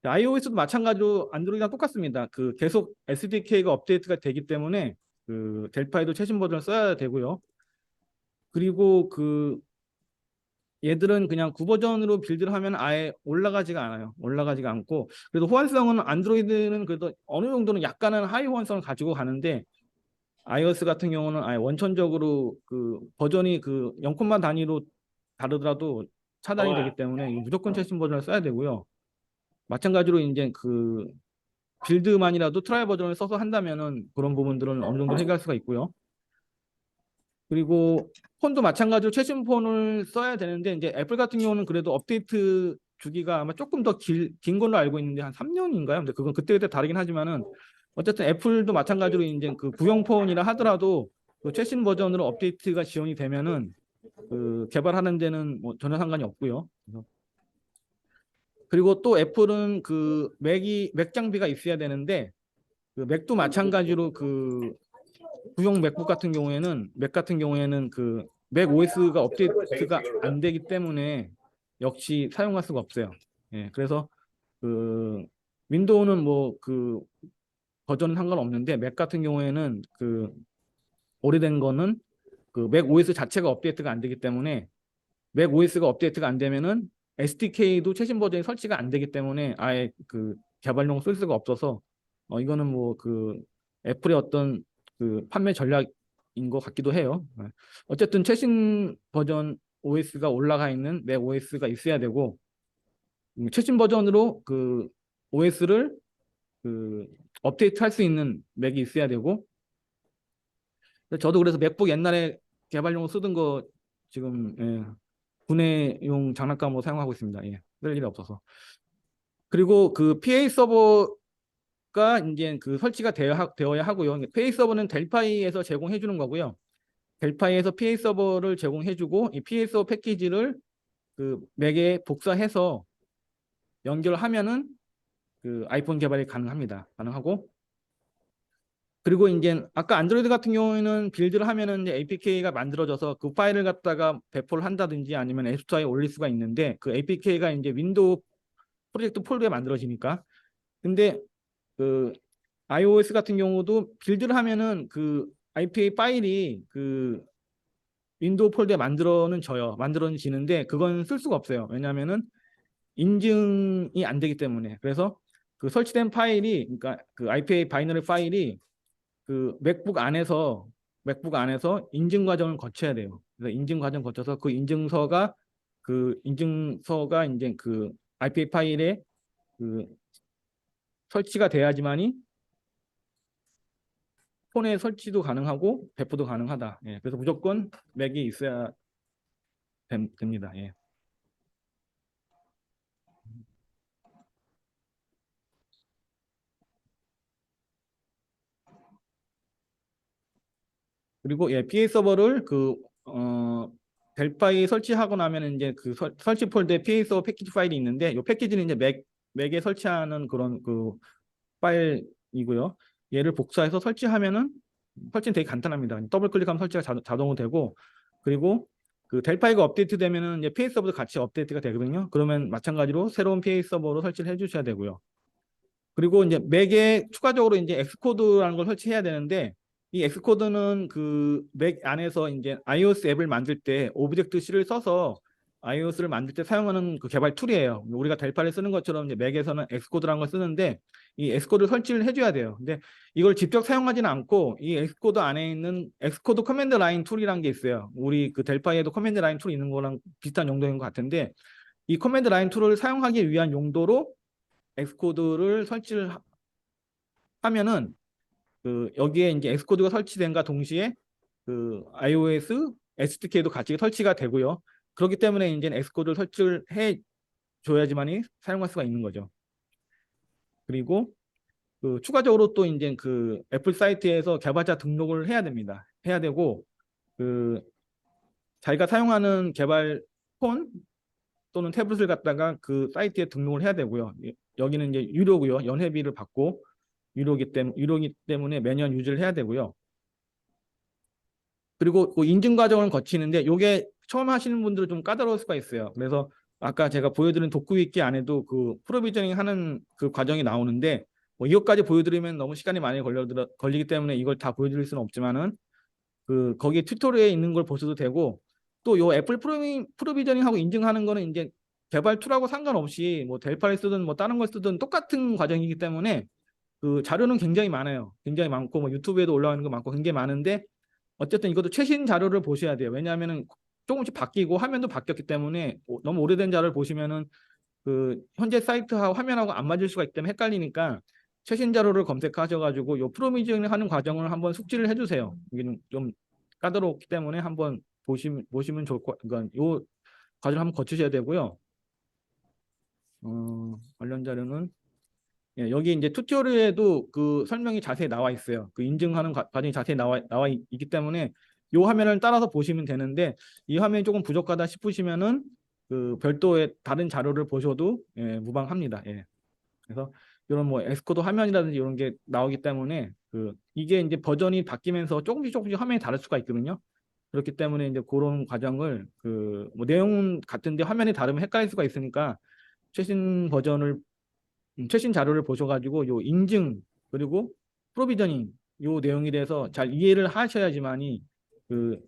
iOS도 마찬가지로 안드로이드랑 똑같습니다. 그 계속 SDK가 업데이트가 되기 때문에 그 델파이도 최신 버전을 써야 되고요. 그리고 그 얘들은 그냥 9버전으로 빌드를 하면 아예 올라가지가 않아요. 올라가지가 않고, 그래도 호환성은 안드로이드는 그래도 어느 정도는 약간은 하이 호환성을 가지고 가는데, iOS 같은 경우는 아예 원천적으로 그 버전이 그 0콤마 단위로 다르더라도 차단이 되기 때문에 무조건 최신 버전을 써야 되고요. 마찬가지로 이제 그 빌드만이라도 트라이 버전을 써서 한다면은 그런 부분들은 어느 정도 해결할 수가 있고요. 그리고 폰도 마찬가지로 최신 폰을 써야 되는데, 이제 애플 같은 경우는 그래도 업데이트 주기가 아마 조금 더 긴 걸로 알고 있는데 한 3년인가요? 근데 그건 그때그때 다르긴 하지만은 어쨌든 애플도 마찬가지로 이제 그 구형 폰이라 하더라도 그 최신 버전으로 업데이트가 지원이 되면은 그 개발하는 데는 뭐 전혀 상관이 없고요. 그리고 또 애플은 그 맥 장비가 있어야 되는데, 그 맥도 마찬가지로 그 구형 맥북 같은 경우에는 그 맥 OS가 업데이트가 안 되기 때문에 역시 사용할 수가 없어요. 예, 그래서 그 윈도우는 뭐 그 버전은 상관없는데, 맥 같은 경우에는 그 오래된 거는 그 맥 OS 자체가 업데이트가 안 되기 때문에, 맥 OS가 업데이트가 안 되면은 SDK도 최신 버전이 설치가 안 되기 때문에 아예 그 개발용 쓸 수가 없어서 이거는 뭐 그 애플의 어떤 그 판매 전략인 것 같기도 해요. 어쨌든 최신 버전 OS가 올라가 있는 맥 OS가 있어야 되고, 최신 버전으로 그 OS를 그 업데이트 할 수 있는 맥이 있어야 되고, 저도 그래서 맥북 옛날에 개발용으로 쓰던 거 지금 구내용 장난감으로 사용하고 있습니다. 예, 쓸 일이 없어서. 그리고 그 PA 서버가 이제 그 설치가 되어야 하고요. PA 서버는 델파이에서 제공해 주는 거고요. 델파이에서 PA 서버를 제공해 주고, 이 PA 서버 패키지를 그 맥에 복사해서 연결하면은 그 아이폰 개발이 가능합니다. 가능하고, 그리고 이제 아까 안드로이드 같은 경우에는 빌드를 하면은 이제 APK가 만들어져서 그 파일을 갖다가 배포를 한다든지 아니면 앱스토어에 올릴 수가 있는데, 그 APK가 이제 윈도우 프로젝트 폴더에 만들어지니까. 근데 그 iOS 같은 경우도 빌드를 하면은 그 IPA 파일이 그 윈도우 폴더에 만들어지는데 그건 쓸 수가 없어요. 왜냐하면은 인증이 안 되기 때문에. 그래서 그 설치된 파일이, 그러니까 그 IPA 바이너리 파일이 그 맥북 안에서 인증 과정을 거쳐야 돼요. 그래서 인증 과정 거쳐서 그 인증서가 이제 그 IPA 파일에 그 설치가 돼야지만이 폰에 설치도 가능하고 배포도 가능하다. 예, 그래서 무조건 맥이 있어야 됩니다. 예. 그리고 예, PA 서버를 그 델파이 설치하고 나면 이제 그 설치 폴더에 PA 서버 패키지 파일이 있는데, 이 패키지는 이제 맥에 설치하는 그런 그 파일이고요. 얘를 복사해서 설치하면은 설치는 되게 간단합니다. 더블 클릭하면 설치가 자동으로 되고, 그리고 그 델파이가 업데이트 되면은 이제 PA 서버도 같이 업데이트가 되거든요. 그러면 마찬가지로 새로운 PA 서버로 설치를 해주셔야 되고요. 그리고 이제 맥에 추가적으로 이제 엑스코드라는 걸 설치해야 되는데, 이 엑스코드는 그 맥 안에서 이제 iOS 앱을 만들 때 오브젝트 C를 써서 iOS를 만들 때 사용하는 그 개발 툴이에요. 우리가 델파를 쓰는 것처럼 이제 맥에서는 엑스코드라는 걸 쓰는데, 이 엑스코드 설치를 해줘야 돼요. 근데 이걸 직접 사용하지는 않고 이 엑스코드 안에 있는 엑스코드 커맨드 라인 툴이라는 게 있어요. 우리 그 델파이에도 커맨드 라인 툴이 있는 거랑 비슷한 용도인 것 같은데, 이 커맨드 라인 툴을 사용하기 위한 용도로 엑스코드를 설치를 하면은 그 여기에 이제 엑스코드가 설치된과 동시에 그 iOS SDK도 같이 설치가 되고요. 그렇기 때문에 이제 엑스코드를 설치를 해 줘야지만이 사용할 수가 있는 거죠. 그리고 그 추가적으로 또 이제 그 애플 사이트에서 개발자 등록을 해야 됩니다. 해야 되고, 그 자기가 사용하는 개발 폰 또는 태블릿을 갖다가 그 사이트에 등록을 해야 되고요. 여기는 이제 유료고요. 연회비를 받고 유료기 때문에 매년 유지를 해야 되고요. 그리고 그 인증 과정을 거치는데, 이게 처음 하시는 분들은 좀 까다로울 수가 있어요. 그래서 아까 제가 보여드린 독후익기 안에도 그 프로비저닝 하는 그 과정이 나오는데 뭐 이것까지 보여드리면 너무 시간이 많이 걸리기 때문에 이걸 다 보여드릴 수는 없지만은 그 거기 튜토리얼에 있는 걸 보셔도 되고 또 요 애플 프로비저닝하고 인증하는 거는 이제 개발 툴하고 상관없이 뭐 델파를 쓰든 뭐 다른 걸 쓰든 똑같은 과정이기 때문에 그 자료는 굉장히 많아요. 굉장히 많고 뭐 유튜브에도 올라오는 거 많고 굉장히 많은데 어쨌든 이것도 최신 자료를 보셔야 돼요. 왜냐하면은 조금씩 바뀌고 화면도 바뀌었기 때문에 너무 오래된 자료를 보시면은 그 현재 사이트하고 화면하고 안 맞을 수가 있기 때문에 헷갈리니까 최신 자료를 검색하셔가지고 요 프로비저닝 하는 과정을 한번 숙지를 해주세요. 이게 좀 까다롭기 때문에 한번 보시면 좋을 것, 그러니까 요 과정을 한번 거치셔야 되고요. 관련 자료는 예, 여기 이제 튜토리얼에도 그 설명이 자세히 나와 있어요. 그 인증하는 과정이 자세히 나와 있기 때문에 이 화면을 따라서 보시면 되는데 이 화면이 조금 부족하다 싶으시면은 그 별도의 다른 자료를 보셔도 예, 무방합니다. 예. 그래서 이런 뭐 엑스코드 화면이라든지 이런 게 나오기 때문에 그 이게 이제 버전이 바뀌면서 조금씩 화면이 다를 수가 있거든요. 그렇기 때문에 이제 그런 과정을 그 뭐 내용은 같은데 화면이 다르면 헷갈릴 수가 있으니까 최신 버전을 최신 자료를 보셔가지고 요 인증 그리고 프로비저닝 요 내용에 대해서 잘 이해를 하셔야지만이 그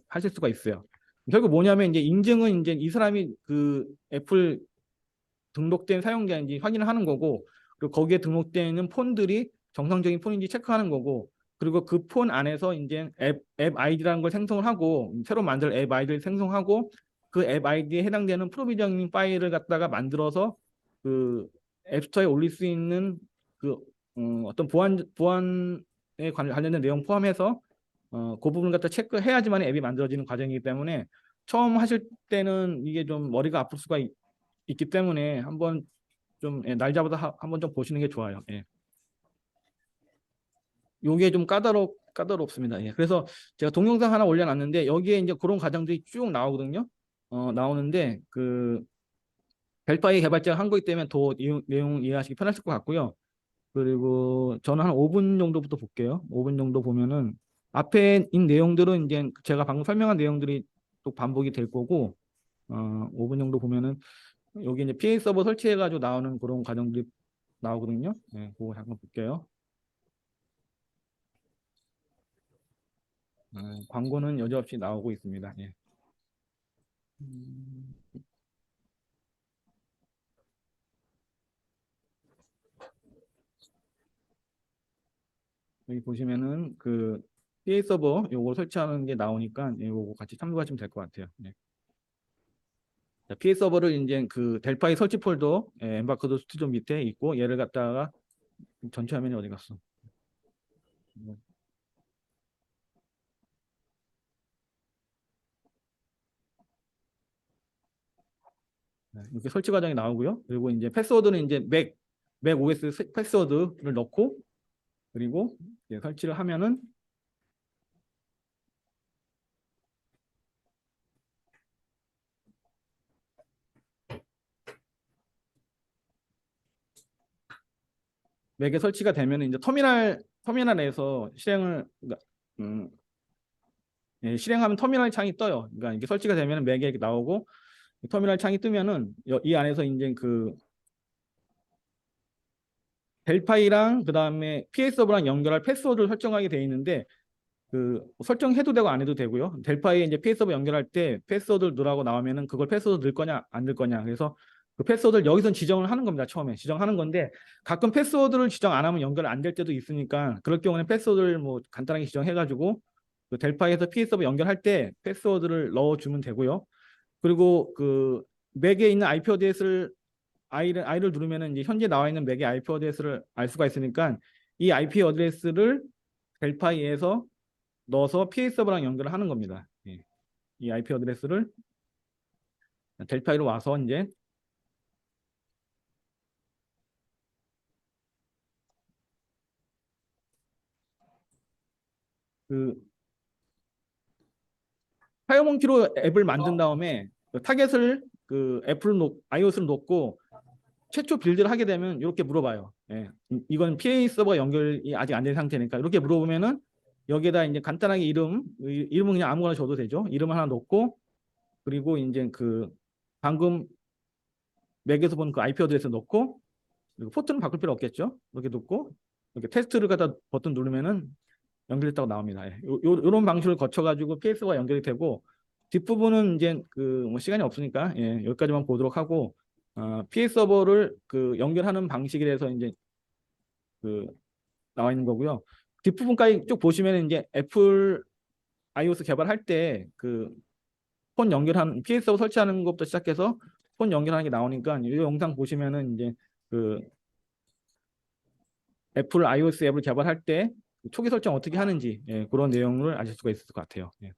하실 수가 있어요. 결국 뭐냐면 이제 인증은 이제 이 사람이 그 애플 등록된 사용자인지 확인을 하는 거고 그리고 거기에 등록되어 있는 폰들이 정상적인 폰인지 체크하는 거고 그리고 그 폰 안에서 이제 앱 아이디라는 걸 생성을 하고 새로 만들 앱 아이디를 생성하고 그 앱 아이디에 해당되는 프로비저닝 파일을 갖다가 만들어서 그 앱스토어에 올릴 수 있는 그 어떤 보안에 관련된 내용 포함해서 그 부분 갖다 체크해야지만 앱이 만들어지는 과정이기 때문에 처음 하실 때는 이게 좀 머리가 아플 수가 있기 때문에 한번 좀 예, 날 잡아서 한번 좀 보시는 게 좋아요. 예. 요게 좀 까다롭습니다. 예. 그래서 제가 동영상 하나 올려놨는데 여기에 이제 그런 과정들이 쭉 나오거든요. 나오는데 그 델파이 개발자가 한 거기 때문에 더 내용 이해하시기 편하실 것 같고요. 그리고 저는 한 5분 정도부터 볼게요. 5분 정도 보면은 앞에 있는 내용들은 이제 제가 방금 설명한 내용들이 또 반복이 될 거고 5분 정도 보면은 여기 이제 PA 서버 설치해가지고 나오는 그런 과정들이 나오거든요. 네, 그거 잠깐 볼게요. 광고는 여지없이 나오고 있습니다. 예. 음, 여기 보시면은 그 PA 서버 요거 설치하는 게 나오니까 요거 같이 참고하시면 될 것 같아요. 예. 자, PA 서버를 이제 그 델파이 설치 폴더 엠바커드 스튜디오 밑에 있고 얘를 갖다가 전체 화면이 어디 갔어? 네, 이렇게 설치 과정이 나오고요. 그리고 이제 패스워드는 이제 맥 OS 패스워드를 넣고 그리고 설치를 하면은 맥에 설치가 되면 이제 터미널에서 그러니까, 음, 예, 실행하면 터미널 창이 떠요. 그러니까 이게 설치가 되면 맥에 나오고 터미널 창이 뜨면은 이 안에서 이제 그 델파이랑 그다음에 PA 서버랑 연결할 패스워드를 설정하게 돼 있는데 그 설정해도 되고 안 해도 되고요. 델파이에 이제 PA 서버 연결할 때 패스워드를 넣으라고 나오면은 그걸 패스워드 넣을 거냐 안 넣을 거냐. 그래서 그 패스워드를 여기서 지정을 하는 겁니다. 처음에 지정하는 건데 가끔 패스워드를 지정 안 하면 연결 안 될 때도 있으니까 그럴 경우는 패스워드를 뭐 간단하게 지정해가지고 그 델파이에서 PA 서버 연결할 때 패스워드를 넣어주면 되고요. 그리고 그 맥에 있는 IP 어드레스를 I를 누르면은 이제 현재 나와 있는 맥의 IP 어드레스를 알 수가 있으니까 이 IP 어드레스를 델파이에서 넣어서 PA 서버랑 연결을 하는 겁니다. 예. 이 IP 어드레스를 델파이로 와서 이제 그 파이어몽키로 앱을 만든 다음에 그 타겟을 그 iOS를 놓고 최초 빌드를 하게 되면 이렇게 물어봐요. 예. 이건 PA 서버 연결이 아직 안 된 상태니까 이렇게 물어보면은 여기에다 이제 간단하게 이름은 그냥 아무거나 줘도 되죠. 이름 하나 넣고 그리고 이제 그 방금 맥에서 본 그 IP 어드레스 넣고, 그리고 포트는 바꿀 필요 없겠죠. 이렇게 넣고 이렇게 테스트를 갖다 버튼 누르면은 연결됐다고 나옵니다. 예. 요런 방식을 거쳐가지고 PS가 연결이 되고, 뒷부분은 이제 그 뭐 시간이 없으니까 예, 여기까지만 보도록 하고, PS 서버를 그 연결하는 방식에 대해서 이제 그 나와 있는 거고요. 뒷부분까지 쭉 보시면 이제 애플 iOS 개발할 때 그 폰 연결하는 PS 서버 설치하는 것부터 시작해서 폰 연결하는 게 나오니까 이 영상 보시면은 이제 그 애플 iOS 앱을 개발할 때 초기 설정 어떻게 하는지, 예, 그런 내용을 아실 수가 있을 것 같아요. 예.